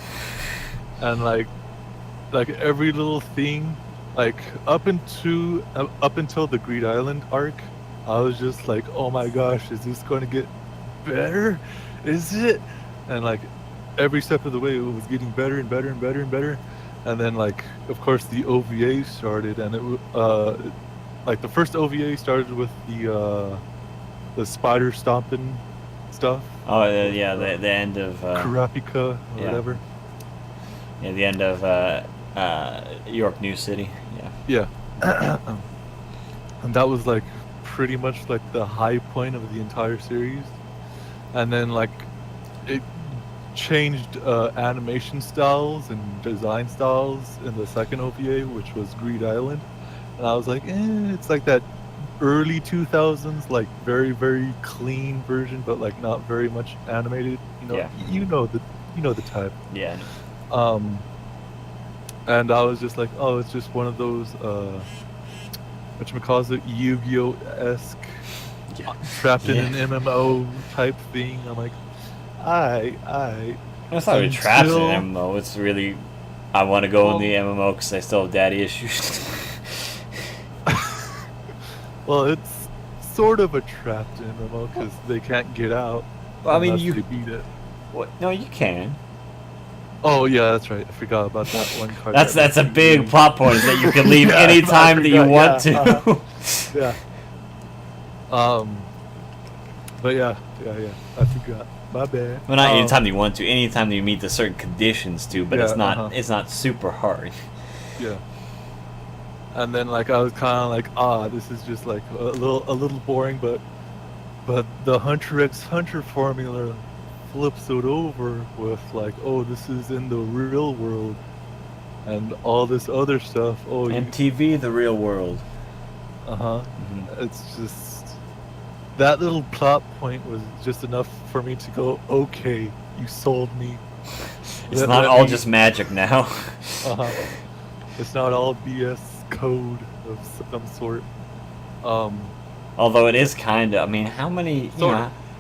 And like every little thing, like up until the Greed Island arc, I was just like, oh my gosh, is this going to get better? Is it? And like every step of the way, it was getting better and better and better and better. And then like, of course, the OVA started, and it like the first OVA started with the spider stomping stuff. Oh yeah, the end of Kurapika or whatever. Yeah, the end of York New City. Yeah. And that was like pretty much like the high point of the entire series. And then like it changed animation styles and design styles in the second OVA, which was Greed Island. And I was like, it's like that early 2000s, like very, very clean version, but like not very much animated. You know the type. Yeah. And I was just like, it's just one of those whatchamacallit, Yu-Gi-Oh-esque, trapped in an MMO type thing. I'm like, It's not really trapped in an MMO. It's really, I want to go in the MMO because I still have daddy issues. Well, it's sort of a trapped MMO because they can't get out. Well, I mean, they beat it. What? No, you can. Oh yeah, that's right. I forgot about that one card. That's a big plot point, is that you can leave Yeah, any I time that you forgot, want yeah, to. Yeah. But yeah. I forgot. My bad. Well, not anytime that you want to, anytime that you meet the certain conditions too, but Yeah, uh-huh. it's not super hard. Yeah. And then like I was kind of like, this is just like a little boring, but the Hunter x Hunter formula flips it over with like, oh, this is in the real world, and all this other stuff. Oh, MTV, the real world. It's just that little plot point was just enough for me to go, okay, you sold me. It's not all just magic now. It's not all BS code of some sort. Although it is kind of. I mean, how many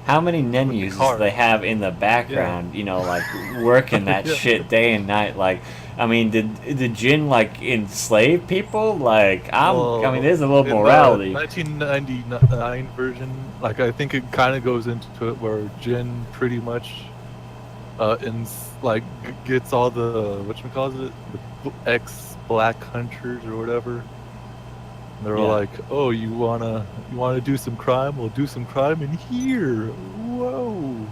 how many menus do they have in the background? You know, like working that shit day and night. Like, I mean, did Jin like enslave people? Like, I mean, there's a little morality. In the 1999 version, like I think it kind of goes into it where Jin pretty much, gets all the whatchamacallit, the ex-black hunters or whatever. They're like, oh, you wanna do some crime? We'll do some crime in here. Whoa.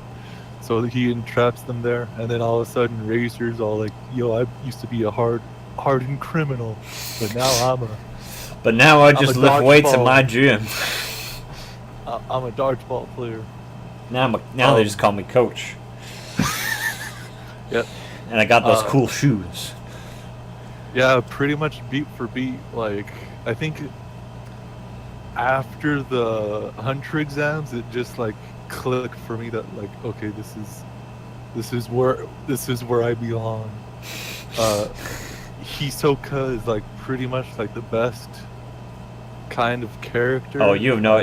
So he entraps them there, and then all of a sudden Razor's all like, yo, I used to be a hardened criminal, but now I just lift weights in my gym. I'm a dodgeball player. Now they just call me coach. Yep. And I got those cool shoes. Yeah, pretty much beat for beat. Like, I think after the Hunter exams, it just like clicked for me that like, okay, this is where I belong. Hisoka is like pretty much like the best kind of character. Oh, you have no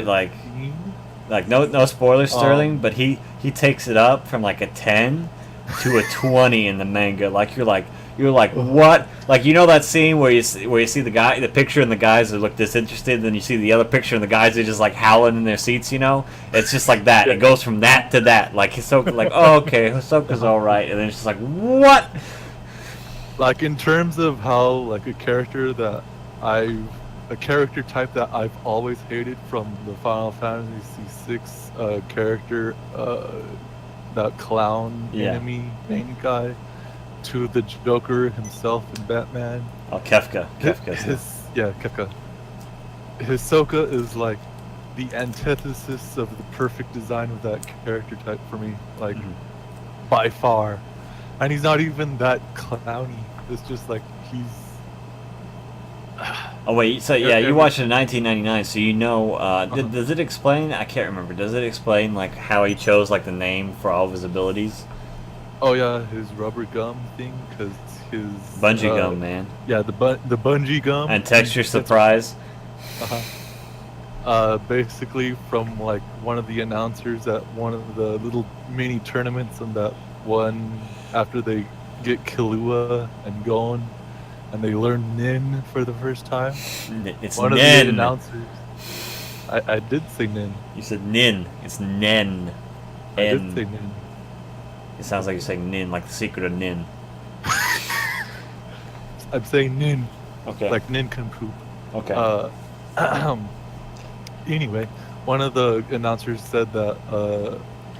no spoilers, Sterling, but he takes it up from like a 10 to a 20 in the manga. Like you're like what? Like, you know that scene where you see the picture and the guys that look disinterested, and then you see the other picture and the guys are just like howling in their seats, you know? It's just like that. It goes from that to that. Like Hisoka, like, oh, okay, Hisoka's all right, and then it's just like, what? Like, in terms of how like a character type that I've always hated from the Final Fantasy VI character, that clown enemy main guy, to the Joker himself in Batman. Oh, Kefka. Kefka. Hisoka is like the antithesis of the perfect design of that character type for me, like by far. And he's not even that clowny. It's just like he's. Oh wait, so yeah, you watched it in 1999, so you know. Does it explain? I can't remember. Does it explain like how he chose like the name for all of his abilities? Oh yeah, his rubber gum thing, because his bungee gum, man. Yeah, the bungee gum and texture surprise. Basically from like one of the announcers at one of the little mini tournaments, and that one after they get Killua and Gon, and they learn Nin for the first time. It's one Nin. Of the announcers. I did say Nin. You said Nin. It's Nen. I did say Nin. It sounds like you're saying Nin, like the secret of Nin. I'm saying Nin. Okay. Like Nin can poop. Okay. Anyway, one of the announcers said that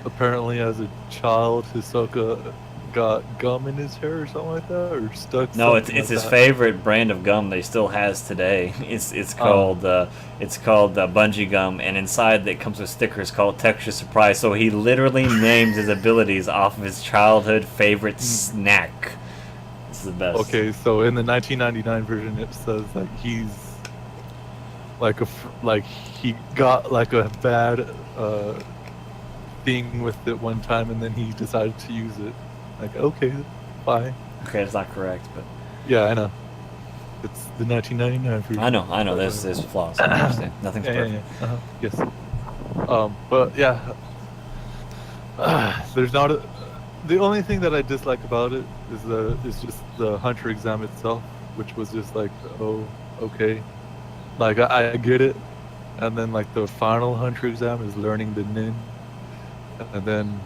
apparently as a child, Hisoka got gum in his hair or something like that, or stuck. No, it's his favorite brand of gum that he still has today. It's called bungee gum, and inside it comes with stickers called Texture Surprise. So he literally named his abilities off of his childhood favorite snack. This is the best. Okay, so in the 1999 version, it says like he's like he got like a bad thing with it one time, and then he decided to use it. Like, okay, fine. Okay, it's not correct, but yeah, I know. It's the 1999 version. I know. There's flaws. I understand. Nothing's perfect. Yes. But yeah, there's not a. The only thing that I dislike about it is just the Hunter exam itself, which was just like, oh, okay, like I get it, and then like the final Hunter exam is learning the Nin, and then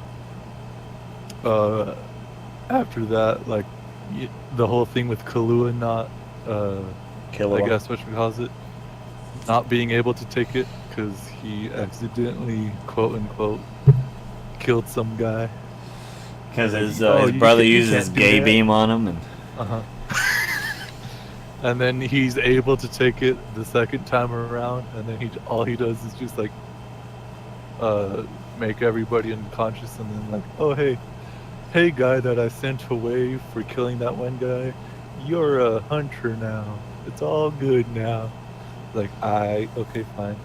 after that, like the whole thing with Kahlua not, Killua. I guess what you calls it, not being able to take it because he accidentally, quote unquote, killed some guy. Because his Oh, brother you uses his can't do gay that. beam on him, and Uh-huh. And then he's able to take it the second time around, and then all he does is just like make everybody unconscious, and then like, oh hey guy that I sent away for killing that one guy, you're a hunter now. It's all good now. Like, okay, fine.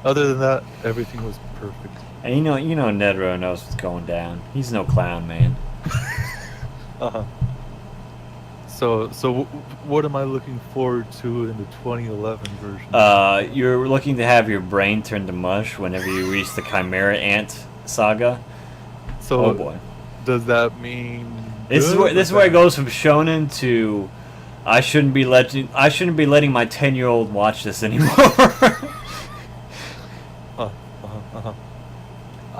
Other than that, everything was perfect. and you know Nedro knows what's going down. He's no clown, man. Uh-huh. So what am I looking forward to in the 2011 version? You're looking to have your brain turn to mush whenever you reach the Chimera Ant saga. So Oh boy. does that mean This is good where or it goes from shonen to I shouldn't be letting my 10-year-old watch this anymore.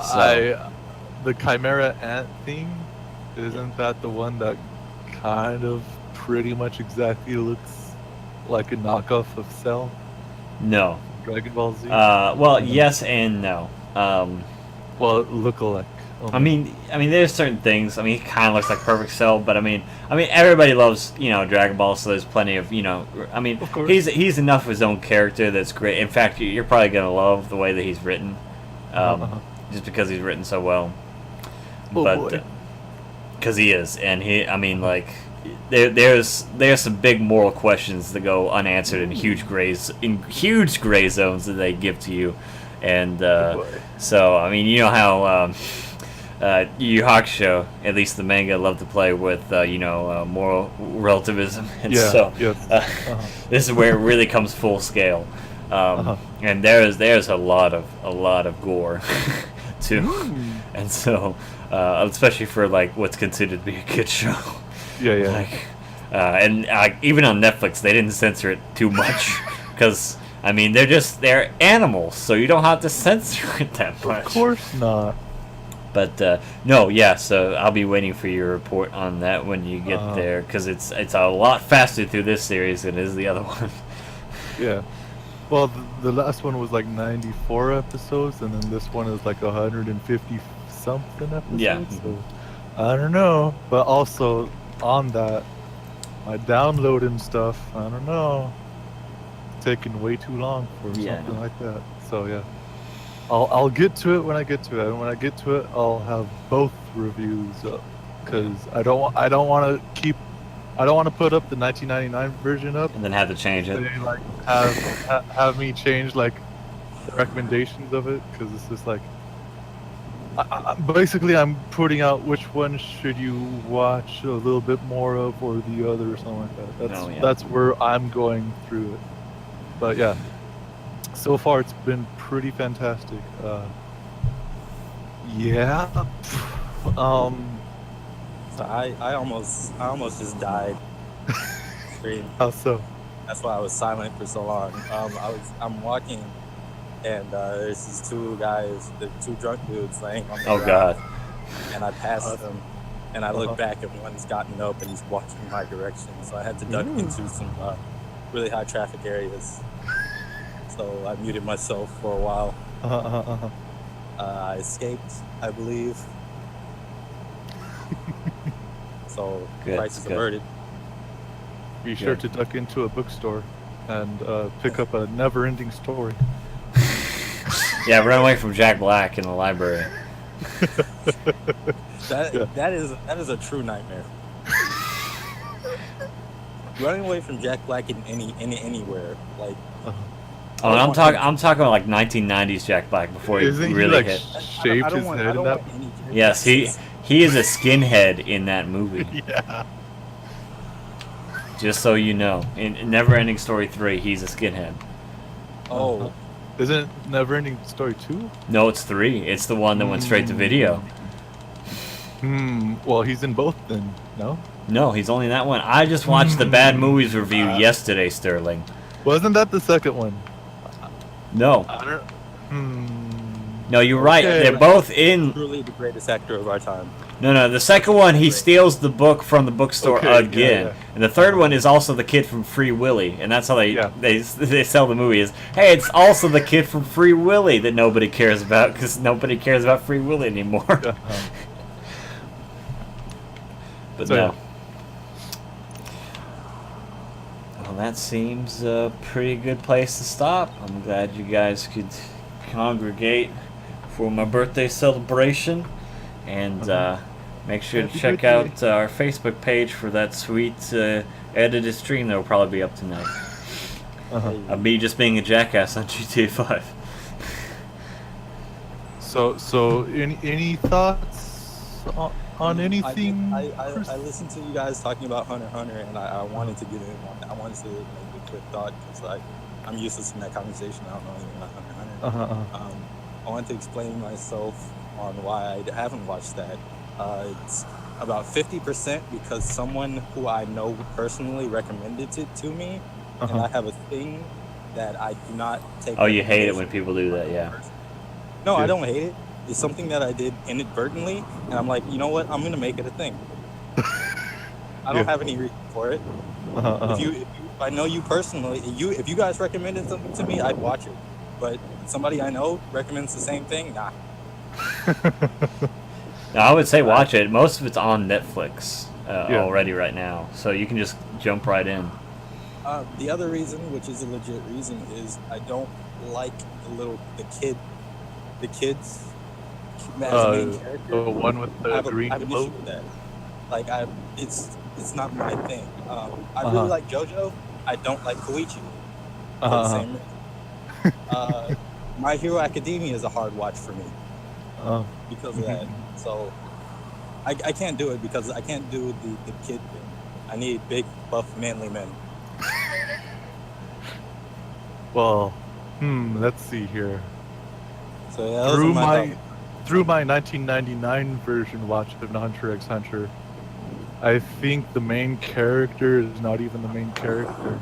So- The Chimera Ant thing, isn't that the one that kind of pretty much exactly looks like a knockoff of Cell, No. Dragon Ball Z? Well, yes and no. Well, look-alike. I mean, there's certain things. I mean, he kind of looks like Perfect Cell, but I mean, everybody loves Dragon Ball, so there's plenty of I mean, Of course. he's enough of his own character that's great. In fact, you're probably gonna love the way that he's written, just because he's written so well. Oh, But boy. because he is, and there's some big moral questions that go unanswered in huge gray zones that they give to you, and boy. so I mean, you know how. Yu Yu Hakusho, at least the manga, love to play with moral relativism, and Yeah, so yes. this is where it really comes full scale, and there's a lot of gore too, and so especially for like what's considered to be a kid show, Yeah. like and even on Netflix they didn't censor it too much because I mean they're animals, so you don't have to censor it that much. Of course not. But no, yeah. So I'll be waiting for your report on that when you get there, because it's a lot faster through this series than it is the other one. Yeah. Well, the last one was like 94 episodes, and then this one is like 150 something episodes. Yeah. So I don't know, but also on that, my downloading stuff, I don't know, it's taking way too long for something like that. So yeah. I'll get to it when I get to it, and when I get to it, I'll have both reviews up, because I don't want to put up the 1999 version up, And then have to change it. they like have me change like the recommendations of it, because it's just like basically I'm putting out which one should you watch a little bit more of or the other or something like that. That's where I'm going through it. But yeah. So far, it's been pretty fantastic. Yeah. So I almost just died. How so? That's why I was silent for so long. I'm walking, and there's these two guys, the two drunk dudes laying on the ground. God. And I passed them, and I look back, and one's gotten up and he's walking in my direction. So I had to duck into some really high traffic areas. So I muted myself for a while. I escaped, I believe. So crisis averted. Be sure to duck into a bookstore and pick up a never-ending story. Yeah, run away from Jack Black in the library. That is a true nightmare. Running away from Jack Black in anywhere, like. Oh, I'm talking about like 1990s Jack Black before he really hit. Shaved his head in that? Yes, he is a skinhead in that movie. Yeah. Just so you know, in Neverending Story 3, he's a skinhead. Oh. Isn't Neverending Story 2? No, it's 3. It's the one that went straight to video. Well, he's in both then, no? No, he's only in that one. I just watched the Bad Movies review yesterday, Sterling. Wasn't that the second one? No. I don't. No, you're right. Okay. They're both in. Truly the greatest actor of our time. No. The second one, he steals the book from the bookstore Okay, again, yeah. and the third one is also the kid from Free Willy, and that's how they Yeah. they sell the movie. Is hey, it's also the kid from Free Willy that nobody cares about because nobody cares about Free Willy anymore. But So, no. yeah. Well, that seems a pretty good place to stop. I'm glad you guys could congregate for my birthday celebration. And make sure to Happy check birthday. out our Facebook page for that sweet edited stream that will probably be up tonight. Of me just being a jackass on GTA 5. So any thoughts on anything? I listened to you guys talking about Hunter x Hunter, and I wanted to get in on it. I wanted to make a quick thought because like I'm useless in that conversation. I don't know anything about Hunter x Hunter. I want to explain myself on why I haven't watched that. It's about 50% because someone who I know personally recommended it to me, and I have a thing that I do not take. Oh, you hate it when people do that, yeah. No, I don't hate it. It's something that I did inadvertently, and I'm like, you know what? I'm gonna make it a thing. I don't have any reason for it. If I know you personally, if you guys recommended something to me, I'd watch it. But somebody I know recommends the same thing, nah. No, I would say watch it. Most of it's on Netflix already right now, so you can just jump right in. The other reason, which is a legit reason, is I don't like the kids as a main character. The one with the green I have an issue boat. with that. Like it's not my thing. I really like JoJo. I don't like Koichi. For the same reason. My Hero Academia is a hard watch for me because of that. So I can't do it because I can't do the kid thing. I need big, buff, manly men. Well, let's see here. So yeah, those are my thoughts. Through my 1999 version watch of Hunter x Hunter, I think the main character is not even the main character.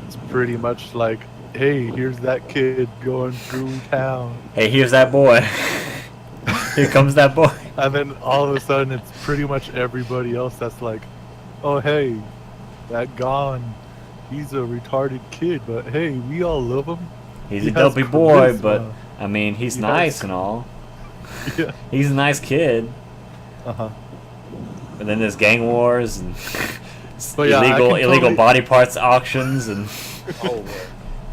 It's pretty much like, hey, here's that kid going through town. Hey, here's that boy. Here comes that boy. And then all of a sudden it's pretty much everybody else that's like, oh, hey, that Gon, he's a retarded kid, but hey, we all love him. He's He a has dopey boy, charisma. but I mean, he's He nice has- and all. Yeah. He's a nice kid. Uh-huh. But then there's gang wars and But yeah, I can illegal totally- body parts auctions and Oh,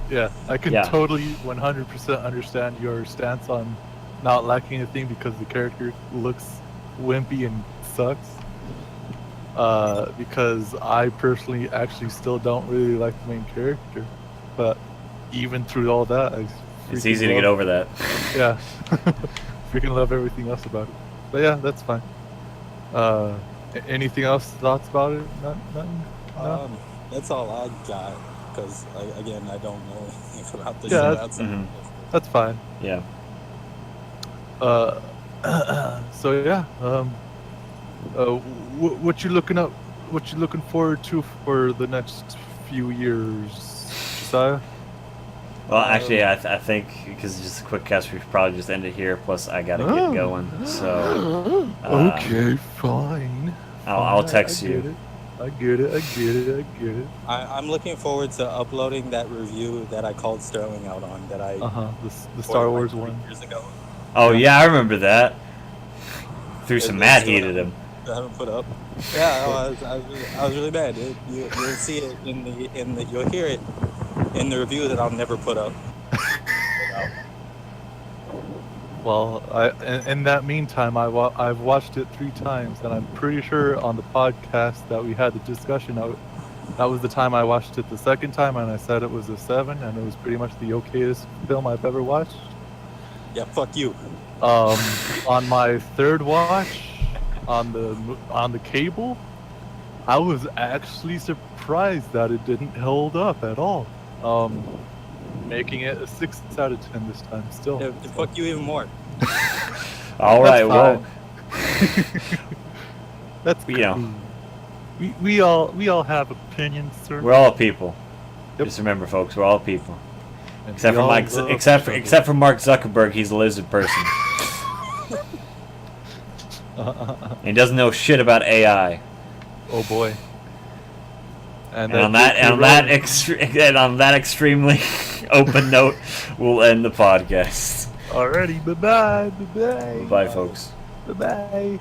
Yeah, I can Yeah. totally 100% understand your stance on not liking a thing because the character looks wimpy and sucks. Because I personally actually still don't really like the main character. But even through all that, I it's freaking easy to get love- over that. Yeah. Freaking love everything else about it. But yeah, that's fine. Anything else? Thoughts about it? Nothing? No? that's all I got. Because again, I don't know anything about the Yeah, show that's- outside. That's fine. Yeah. So yeah, what you looking up? What you looking forward to for the next few years, Josiah? Well, actually, I think because it's just a quick cast, we should probably just end it here. Plus, I gotta get going. So Okay, fine. I'll Fine, text I you. get it. I get it. I'm looking forward to uploading that review that I called Sterling out on that I The Star recorded, Wars like, 3 one. years ago. Oh yeah, I remember that. Threw some It's mad still heat at him. I haven't put up. Yeah, I was really mad. You'll see it you'll hear it in the review that I'll never put up. Well, in that meantime, I've watched it 3 times, and I'm pretty sure on the podcast that we had the discussion, that was the time I watched it the second time, and I said it was a 7, and it was pretty much the okayest film I've ever watched. Yeah, fuck you. On my third watch, on the cable, I was actually surprised that it didn't hold up at all. Making it a 6 out of 10 this time. Still, Yeah, fuck you even more. All right, well, that's you know. cool. We all have opinions, sir. we're all people. Yep. Just remember, folks, we're all people. And Except we for all Mike, love except for each except for Mark Zuckerberg, he's a lizard person. other. He doesn't know shit about AI. Oh boy. And on that extremely open note, we'll end the podcast. Alrighty, bye bye, bye bye, Bye, folks. bye bye.